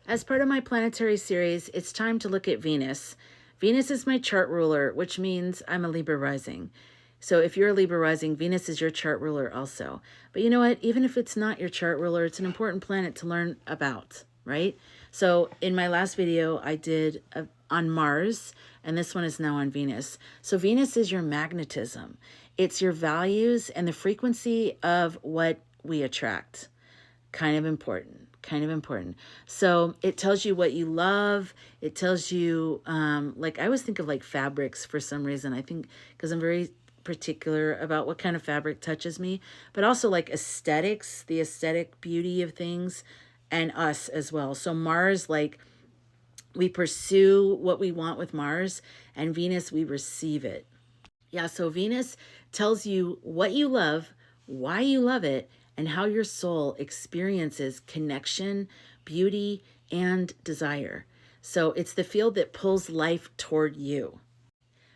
As part of my planetary series, it's time to look at Venus. Venus is my chart ruler, which means I'm a Libra rising. So if you're a Libra rising, Venus is your chart ruler also. But you know what? Even if it's not your chart ruler, it's an important planet to learn about, right? So in my last video, I did on Mars, and this one is now on Venus. So Venus is your magnetism. It's your values and the frequency of what we attract. Kind of important. So it tells you what you love. It tells you, like I always think of like fabrics for some reason. I think because I'm very particular about what kind of fabric touches me, but also like aesthetics, the aesthetic beauty of things, and us as well. So Mars, like we pursue what we want with Mars, and Venus, we receive it. Yeah, so Venus tells you what you love, why you love it, and how your soul experiences connection, beauty, and desire. So it's the field that pulls life toward you.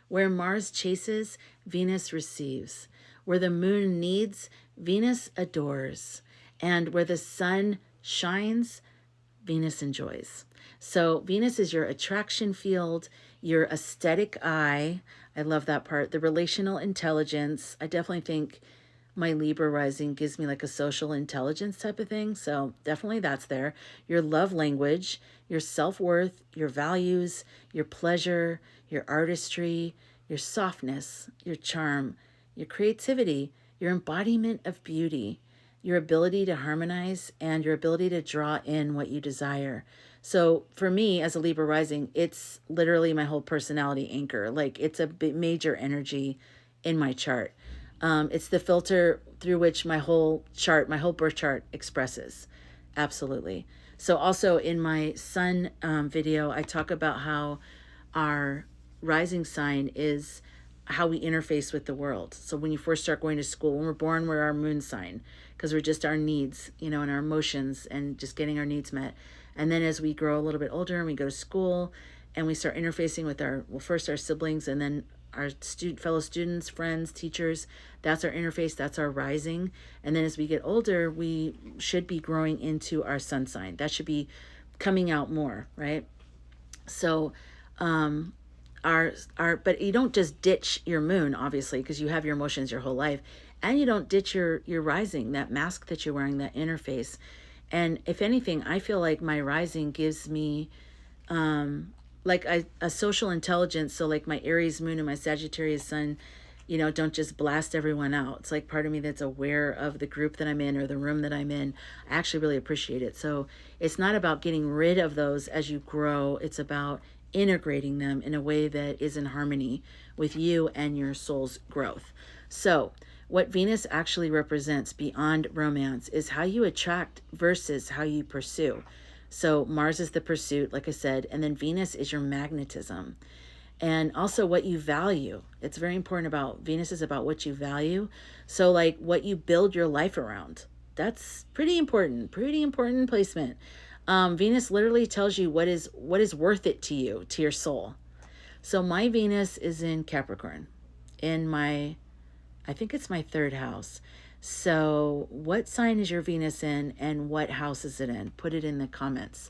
Where Mars chases, Venus receives. Where the moon needs, Venus adores. And where the sun shines, Venus enjoys. So Venus is your attraction field, your aesthetic eye. I love that part. The relational intelligence. I definitely think my Libra rising gives me like a social intelligence type of thing. So definitely that's there. Your love language, your self-worth, your values, your pleasure, your artistry, your softness, your charm, your creativity, your embodiment of beauty, your ability to harmonize, and your ability to draw in what you desire. So for me as a Libra rising, it's literally my whole personality anchor. Like it's a major energy in my chart. It's the filter through which my whole chart, my whole birth chart expresses. Absolutely. So also in my sun video, I talk about how our rising sign is how we interface with the world. So when you first start going to school, when we're born, we're our moon sign because we're just our needs, and our emotions and just getting our needs met. And then as we grow a little bit older and we go to school and we start interfacing with first our siblings and then our fellow students, friends, teachers, that's our interface, that's our rising. And then as we get older, we should be growing into our sun sign. That should be coming out more, right? So but you don't just ditch your moon, obviously, because you have your emotions your whole life, and you don't ditch your rising, that mask that you're wearing, that interface. And if anything, I feel like my rising gives me like a social intelligence. So like my Aries moon and my Sagittarius sun, don't just blast everyone out. It's like part of me that's aware of the group that I'm in or the room that I'm in. I actually really appreciate it. So it's not about getting rid of those as you grow. It's about integrating them in a way that is in harmony with you and your soul's growth. So what Venus actually represents beyond romance is how you attract versus how you pursue. So Mars is the pursuit, like I said, and then Venus is your magnetism. And also what you value. It's very important about Venus is about what you value. So like what you build your life around. That's pretty important placement. Venus literally tells you what is worth it to you, to your soul. So my Venus is in Capricorn, in I think it's my third house. So what sign is your Venus in and what house is it in? Put it in the comments.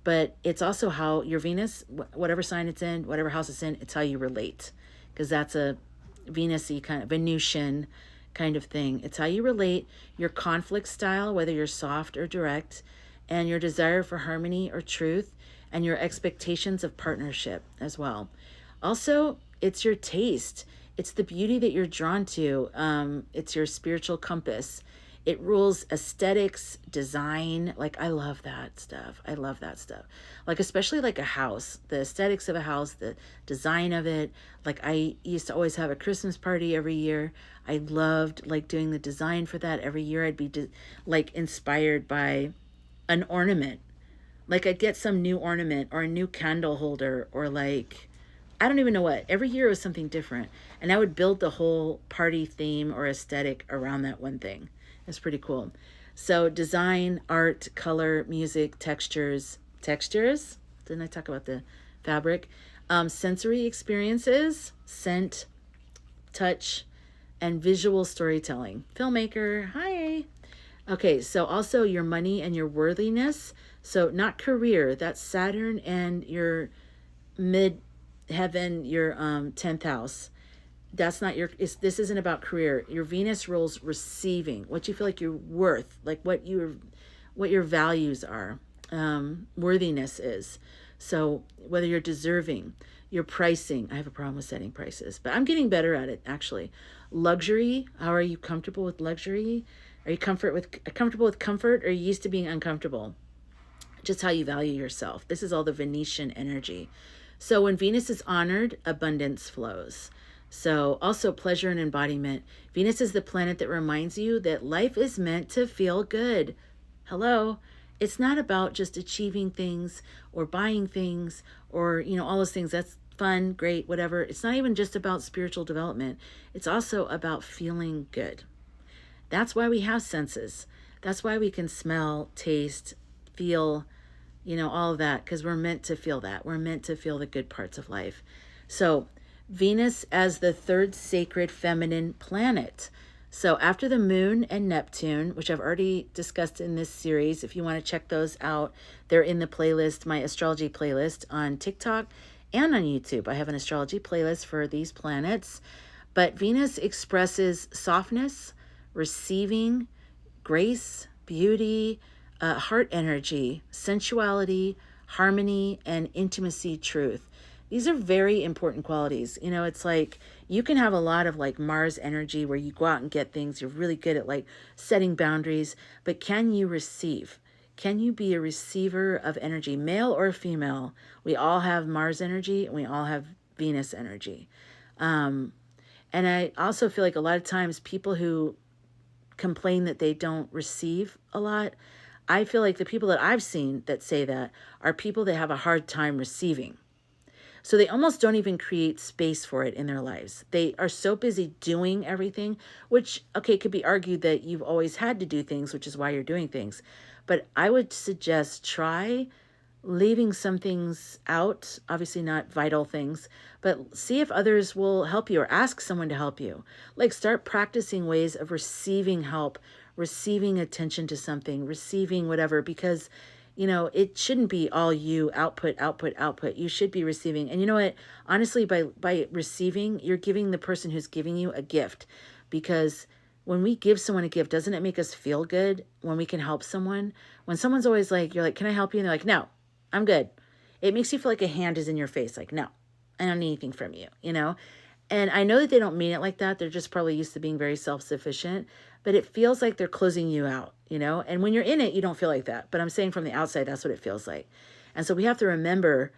But it's also how your Venus, whatever sign it's in, whatever house it's in, it's how you relate. Because that's a Venus-y kind of Venusian kind of thing. It's how you relate, your conflict style, whether you're soft or direct, and your desire for harmony or truth, and your expectations of partnership as well. Also, it's your taste. It's the beauty that you're drawn to. It's your spiritual compass. It rules aesthetics, design. Like, I love that stuff. Like, especially like a house, the aesthetics of a house, the design of it. Like, I used to always have a Christmas party every year. I loved like doing the design for that. Every year I'd be like inspired by an ornament. Like I'd get some new ornament or a new candle holder or like, I don't even know what. Every year it was something different. And I would build the whole party theme or aesthetic around that one thing. It's pretty cool. So design, art, color, music, textures. Textures? Didn't I talk about the fabric? Sensory experiences, scent, touch, and visual storytelling. Filmmaker, hi. Okay, so also your money and your worthiness. So not career, that's Saturn and your mid heaven, your 10th house. That's not your, this isn't about career. Your Venus rules receiving, what you feel like you're worth, like what your values are. Worthiness is. So whether you're deserving, your pricing. I have a problem with setting prices, but I'm getting better at it actually. Luxury. How are you comfortable with luxury? Are you comfortable with comfort, or are you used to being uncomfortable? Just how you value yourself. This is all the Venetian energy. So when Venus is honored, abundance flows. So also pleasure and embodiment. Venus is the planet that reminds you that life is meant to feel good. Hello. It's not about just achieving things or buying things or, all those things. That's fun, great, whatever. It's not even just about spiritual development. It's also about feeling good. That's why we have senses. That's why we can smell, taste, feel, all of that, because we're meant to feel that. We're meant to feel the good parts of life. So Venus as the third sacred feminine planet. So after the moon and Neptune, which I've already discussed in this series, if you want to check those out, they're in the playlist, my astrology playlist on TikTok and on YouTube. I have an astrology playlist for these planets. But Venus expresses softness, receiving, grace, beauty, heart energy, sensuality, harmony, and intimacy, truth. These are very important qualities. It's like you can have a lot of like Mars energy where you go out and get things. You're really good at like setting boundaries, but can you receive? Can you be a receiver of energy, male or female? We all have Mars energy and we all have Venus energy. And I also feel like a lot of times people who complain that they don't receive a lot, I feel like the people that I've seen that say that are people that have a hard time receiving. So they almost don't even create space for it in their lives. They are so busy doing everything, which, okay, could be argued that you've always had to do things, which is why you're doing things. But I would suggest try leaving some things out, obviously not vital things, but see if others will help you or ask someone to help you. Like start practicing ways of receiving help, receiving attention to something, receiving whatever, because it shouldn't be all you, output, output, output. You should be receiving. And you know what? Honestly, by receiving, you're giving the person who's giving you a gift, because when we give someone a gift, doesn't it make us feel good when we can help someone? When someone's always like, you're like, can I help you? And they're like, no, I'm good. It makes you feel like a hand is in your face. Like, no, I don't need anything from you, And I know that they don't mean it like that. They're just probably used to being very self-sufficient, but it feels like they're closing you out, And when you're in it, you don't feel like that. But I'm saying from the outside, that's what it feels like. And so we have to remember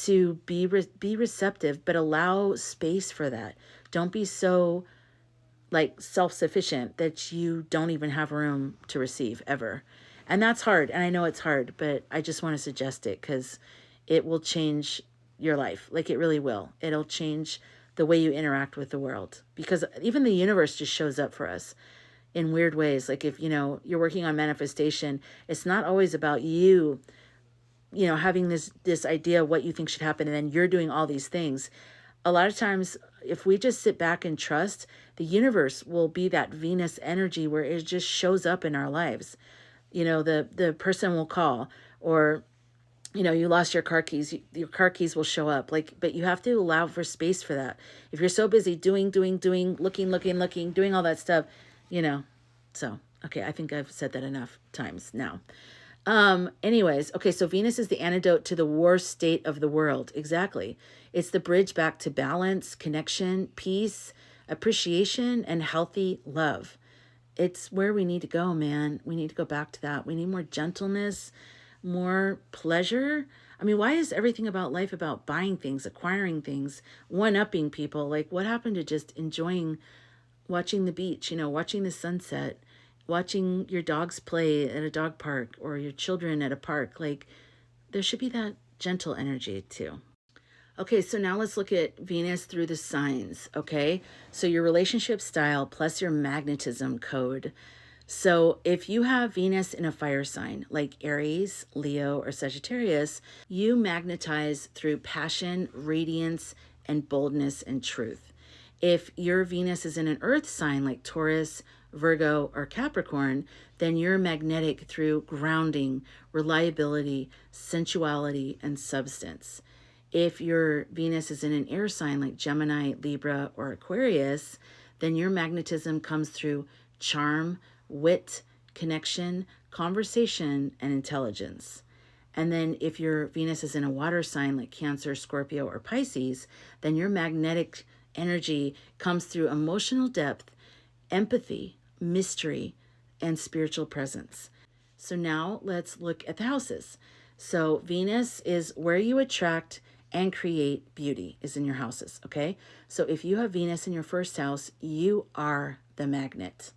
to be receptive, but allow space for that. Don't be so like self-sufficient that you don't even have room to receive ever. And that's hard. And I know it's hard, but I just want to suggest it because it will change your life. Like it really will. It'll change the way you interact with the world, because even the universe just shows up for us in weird ways. Like if, you're working on manifestation, it's not always about you, having this idea of what you think should happen. And then you're doing all these things. A lot of times, if we just sit back and trust, the universe will be that Venus energy where it just shows up in our lives. The person will call, or, you lost your car keys will show up. But you have to allow for space for that. If you're so busy doing, looking, doing all that stuff, so, okay, I think I've said that enough times now. Anyways, okay, so Venus is the antidote to the war state of the world. Exactly. It's the bridge back to balance, connection, peace, appreciation, and healthy love. It's where we need to go, man. We need to go back to that. We need more gentleness, more pleasure. I mean, why is everything about life about buying things, acquiring things, one-upping people? Like, what happened to just enjoying watching the beach, watching the sunset, watching your dogs play at a dog park or your children at a park? Like, there should be that gentle energy too. Okay, so now let's look at Venus through the signs, okay? So your relationship style plus your magnetism code. So if you have Venus in a fire sign like Aries, Leo, or Sagittarius, you magnetize through passion, radiance, and boldness and truth. If your Venus is in an earth sign like Taurus, Virgo, or Capricorn, then you're magnetic through grounding, reliability, sensuality, and substance. If your Venus is in an air sign like Gemini, Libra, or Aquarius, then your magnetism comes through charm, wit, connection, conversation, and intelligence. And then if your Venus is in a water sign like Cancer, Scorpio, or Pisces, then your magnetic energy comes through emotional depth, empathy, mystery, and spiritual presence. So now let's look at the houses. So Venus is where you attract and create beauty, is in your houses, okay? So if you have Venus in your first house, you are the magnet,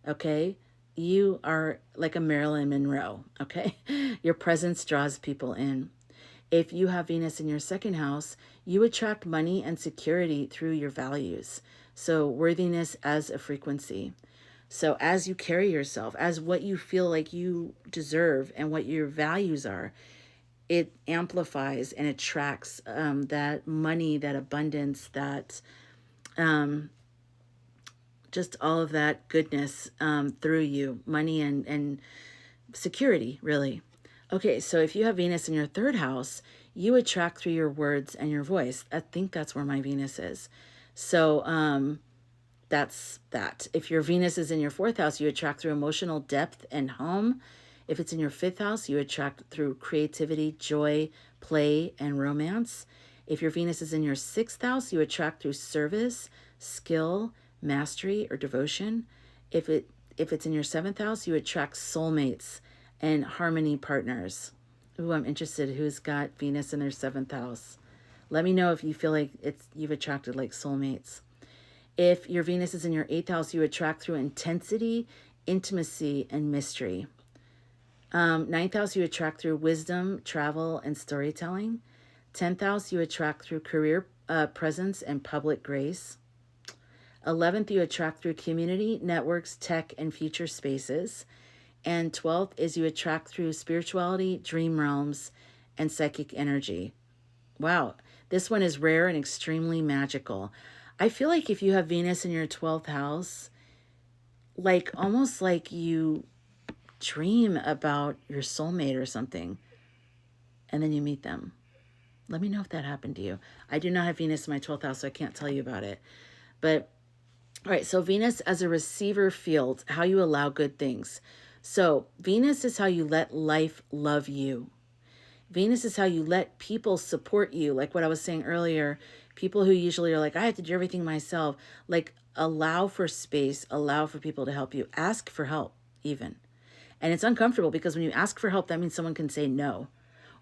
okay? You are like a Marilyn Monroe, okay? Your presence draws people in. If you have Venus in your second house, you attract money and security through your values. So worthiness as a frequency. So as you carry yourself, as what you feel like you deserve and what your values are, it amplifies and attracts that money, that abundance, that just all of that goodness through you, money and security, really. Okay, so if you have Venus in your third house, you attract through your words and your voice. I think that's where my Venus is. So that's that. If your Venus is in your fourth house, you attract through emotional depth and home. If it's in your fifth house, you attract through creativity, joy, play, and romance. If your Venus is in your sixth house, you attract through service, skill, mastery, or devotion. If it's in your seventh house, you attract soulmates and harmony partners. Ooh, I'm interested who's got Venus in their seventh house. Let me know if you feel like you've attracted like soulmates. If your Venus is in your eighth house, you attract through intensity, intimacy, and mystery. Ninth house, you attract through wisdom, travel, and storytelling. 10th house, you attract through career presence and public grace. 11th, you attract through community, networks, tech, and future spaces. And 12th is you attract through spirituality, dream realms, and psychic energy. Wow, this one is rare and extremely magical. I feel like if you have Venus in your 12th house, like almost like you dream about your soulmate or something, and then you meet them. Let me know if that happened to you. I do not have Venus in my 12th house, so I can't tell you about it. But, all right, so Venus as a receiver field, how you allow good things. So Venus is how you let life love you. Venus is how you let people support you. Like what I was saying earlier, people who usually are like, I have to do everything myself. Like allow for space, allow for people to help you. Ask for help even. And it's uncomfortable because when you ask for help, that means someone can say no.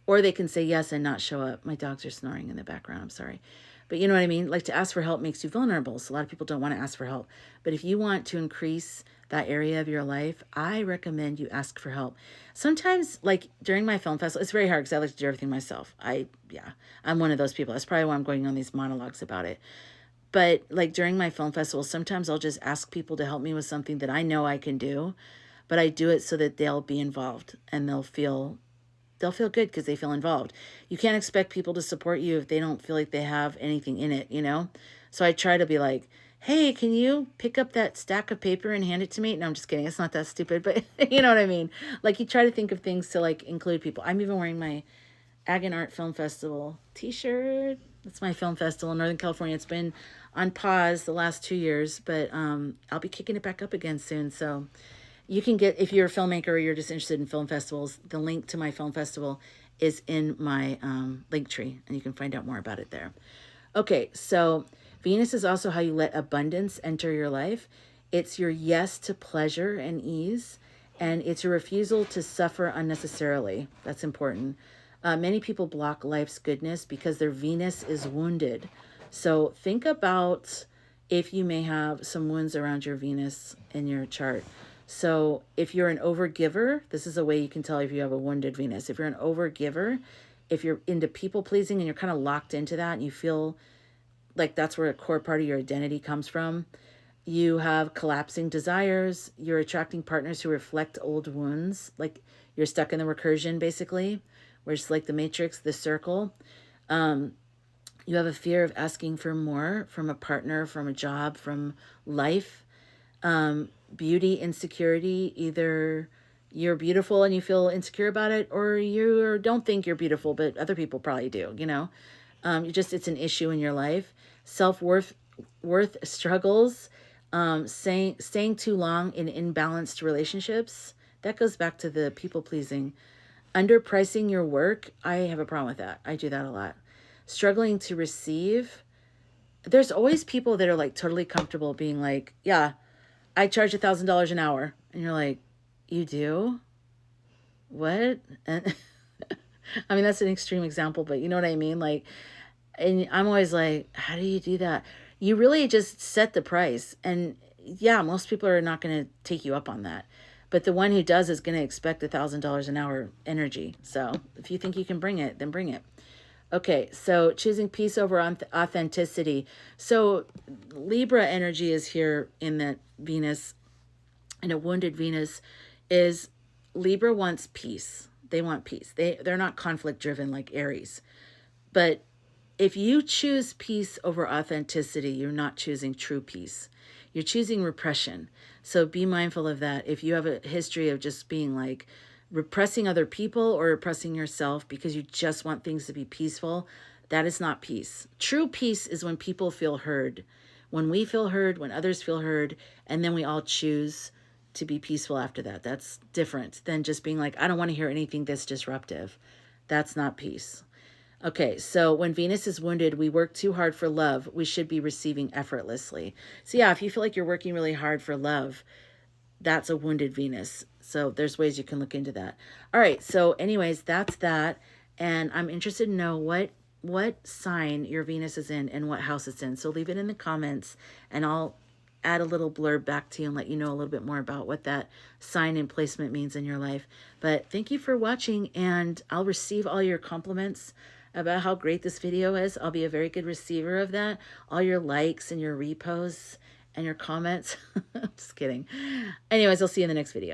Or they can say yes and not show up. My dogs are snoring in the background. I'm sorry. But you know what I mean? Like to ask for help makes you vulnerable. So a lot of people don't want to ask for help. But if you want to increase that area of your life, I recommend you ask for help. Sometimes, like during my film festival, it's very hard because I like to do everything myself. I'm one of those people. That's probably why I'm going on these monologues about it. But like during my film festival, sometimes I'll just ask people to help me with something that I know I can do. But I do it so that they'll be involved and they'll feel good because they feel involved. You can't expect people to support you if they don't feel like they have anything in it, you know? So I try to be like, hey, can you pick up that stack of paper and hand it to me? No, I'm just kidding. It's not that stupid, but you know what I mean? Like you try to think of things to like include people. I'm even wearing my Ag and Art Film Festival t-shirt. That's my film festival in Northern California. It's been on pause the last 2 years, but I'll be kicking it back up again soon. So you can get, if you're a filmmaker or you're just interested in film festivals, the link to my film festival is in my Linktree, and you can find out more about it there. Okay, so Venus is also how you let abundance enter your life. It's your yes to pleasure and ease, and it's your refusal to suffer unnecessarily. That's important. Many people block life's goodness because their Venus is wounded. So think about if you may have some wounds around your Venus in your chart. So if you're an overgiver, this is a way you can tell if you have a wounded Venus. If you're an overgiver, if you're into people pleasing and you're kind of locked into that and you feel like that's where a core part of your identity comes from, you have collapsing desires, you're attracting partners who reflect old wounds, like you're stuck in the recursion basically, where it's like the matrix, the circle. You have a fear of asking for more from a partner, from a job, from life. beauty insecurity. Either you're beautiful and you feel insecure about it, or you don't think you're beautiful, but other people probably do, you know. It's an issue in your life. Self worth struggles, staying too long in imbalanced relationships. That goes back to the people pleasing. Underpricing your work. I have a problem with that. I do that a lot. Struggling to receive. There's always people that are like totally comfortable being like, yeah, I charge $1,000 an hour. And you're like, you do? What? And I mean, that's an extreme example, but you know what I mean? Like, and I'm always like, how do you do that? You really just set the price. And yeah, most people are not going to take you up on that. But the one who does is going to expect $1,000 an hour energy. So if you think you can bring it, then bring it. Okay, so choosing peace over authenticity. So Libra energy is here in that Venus, and a wounded Venus is Libra wants peace. They want peace. They're not conflict driven like Aries. But if you choose peace over authenticity, you're not choosing true peace. You're choosing repression. So be mindful of that. If you have a history of just being like repressing other people or repressing yourself because you just want things to be peaceful, that is not peace. True peace is when people feel heard. When we feel heard, when others feel heard, and then we all choose to be peaceful after that. That's different than just being like, I don't want to hear anything that's disruptive. That's not peace. Okay, so when Venus is wounded, we work too hard for love. We should be receiving effortlessly. So yeah, if you feel like you're working really hard for love, that's a wounded Venus. So there's ways you can look into that. All right, so anyways, that's that. And I'm interested to know what sign your Venus is in and what house it's in. So leave it in the comments, and I'll add a little blurb back to you and let you know a little bit more about what that sign and placement means in your life. But thank you for watching, and I'll receive all your compliments about how great this video is. I'll be a very good receiver of that. All your likes and your reposts and your comments. Just kidding. Anyways, I'll see you in the next video.